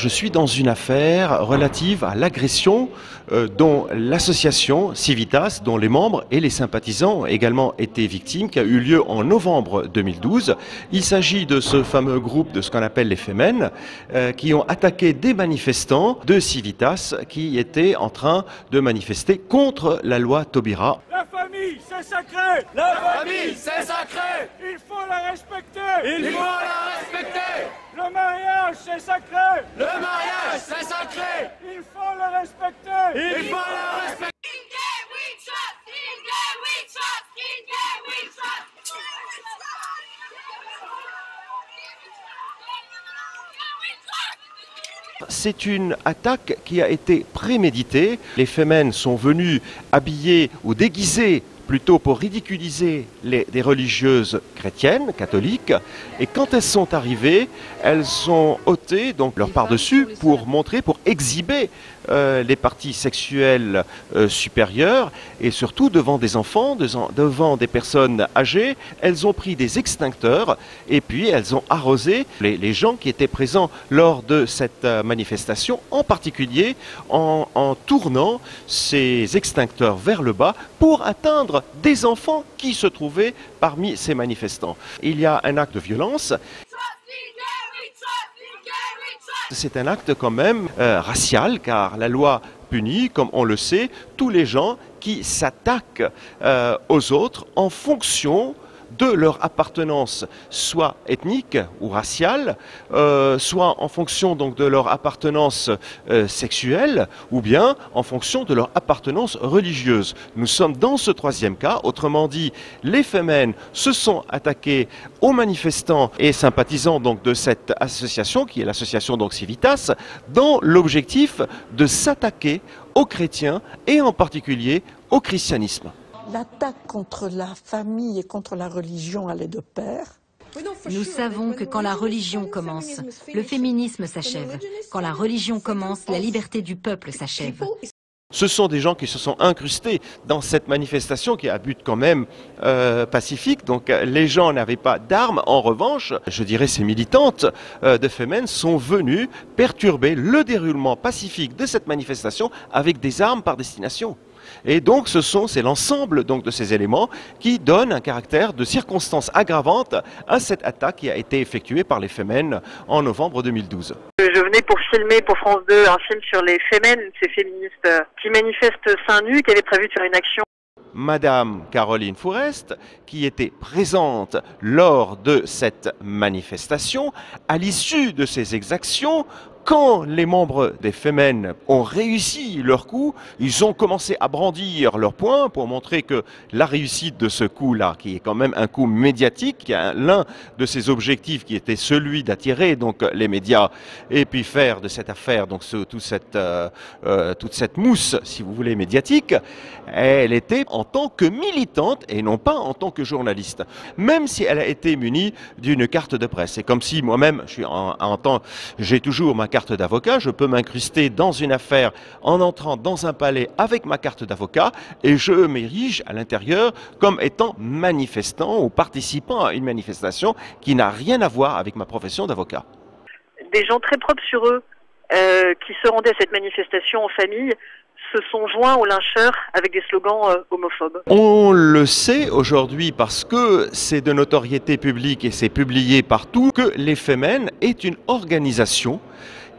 Je suis dans une affaire relative à l'agression dont l'association Civitas, dont les membres et les sympathisants ont également été victimes, qui a eu lieu en novembre 2012. Il s'agit de ce fameux groupe de ce qu'on appelle les Femen, qui ont attaqué des manifestants de Civitas qui étaient en train de manifester contre la loi Taubira. La famille, c'est sacré! La famille, c'est sacré! Il faut la respecter! Il faut la respecter! Le mariage, c'est sacré! Le mariage, c'est sacré! Il faut le respecter! Il faut la respecter! In God we trust! In God we trust! In God we trust! C'est une attaque qui a été préméditée. Les Femen sont venus habillés ou déguisés plutôt pour ridiculiser des religieuses chrétiennes, catholiques. Et quand elles sont arrivées, elles ont ôté donc leur par-dessus pour montrer, pour exhiber les parties sexuelles supérieures et surtout devant des enfants, devant des personnes âgées. Elles ont pris des extincteurs et puis elles ont arrosé les gens qui étaient présents lors de cette manifestation, en particulier en tournant ces extincteurs vers le bas pour atteindre des enfants qui se trouvaient parmi ces manifestants. Il y a un acte de violence. C'est un acte quand même racial, car la loi punit, comme on le sait, tous les gens qui s'attaquent aux autres en fonction de leur appartenance, soit ethnique ou raciale, soit en fonction donc de leur appartenance sexuelle, ou bien en fonction de leur appartenance religieuse. Nous sommes dans ce troisième cas, autrement dit, les Femen se sont attaqués aux manifestants et sympathisants donc de cette association, qui est l'association donc Civitas, dans l'objectif de s'attaquer aux chrétiens et en particulier au christianisme. L'attaque contre la famille et contre la religion allait de pair. Nous savons que quand la religion commence, le féminisme s'achève. Quand la religion commence, la liberté du peuple s'achève. Ce sont des gens qui se sont incrustés dans cette manifestation qui a but quand même pacifique. Donc les gens n'avaient pas d'armes. En revanche, je dirais ces militantes de Femen sont venues perturber le déroulement pacifique de cette manifestation avec des armes par destination. Et donc c'est l'ensemble donc de ces éléments qui donnent un caractère de circonstance aggravante à cette attaque qui a été effectuée par les Femen en novembre 2012. Je venais pour filmer pour France 2 un film sur les Femen, ces féministes qui manifestent seins nus, qui avaient prévu de faire une action. Madame Caroline Fourest, qui était présente lors de cette manifestation, à l'issue de ces exactions, quand les membres des Femen ont réussi leur coup, ils ont commencé à brandir leur poing pour montrer que la réussite de ce coup-là, qui est quand même un coup médiatique, l'un de ses objectifs qui était celui d'attirer donc les médias et puis faire de cette affaire donc toute cette mousse, si vous voulez, médiatique, elle était en tant que militante et non pas en tant que journaliste, même si elle a été munie d'une carte de presse. C'est comme si moi-même, j'ai toujours ma carte d'avocat, je peux m'incruster dans une affaire en entrant dans un palais avec ma carte d'avocat et je m'érige à l'intérieur comme étant manifestant ou participant à une manifestation qui n'a rien à voir avec ma profession d'avocat. Des gens très propres sur eux qui se rendaient à cette manifestation en famille se sont joints aux lyncheurs avec des slogans homophobes. On le sait aujourd'hui parce que c'est de notoriété publique et c'est publié partout que les Femen est une organisation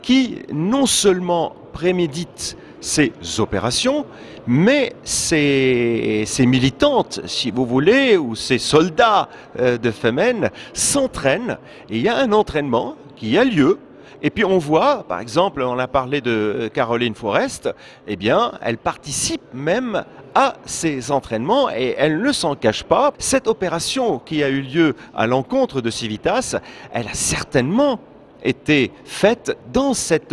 qui non seulement prémédite ces opérations, mais ces militantes, si vous voulez, ou ces soldats de Femen s'entraînent. Et il y a un entraînement qui a lieu. Et puis on voit, par exemple, on a parlé de Caroline Fourest, eh bien, elle participe même à ces entraînements et elle ne s'en cache pas. Cette opération qui a eu lieu à l'encontre de Civitas, elle a certainement été faite dans cette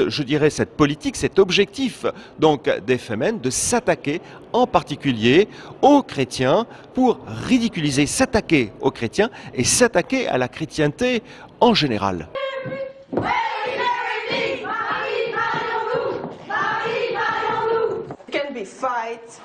politique, cet objectif donc des Femen de s'attaquer en particulier aux chrétiens pour ridiculiser, s'attaquer aux chrétiens et s'attaquer à la chrétienté en général. It can be fight,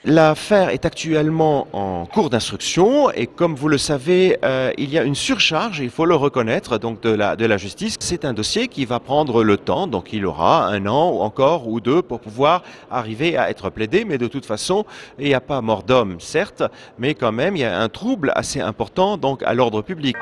L'affaire est actuellement en cours d'instruction et comme vous le savez, il y a une surcharge, il faut le reconnaître, donc de la justice. C'est un dossier qui va prendre le temps, donc il aura 1 an ou encore ou 2 pour pouvoir arriver à être plaidé. Mais de toute façon, il n'y a pas mort d'homme, certes, mais quand même il y a un trouble assez important donc à l'ordre public.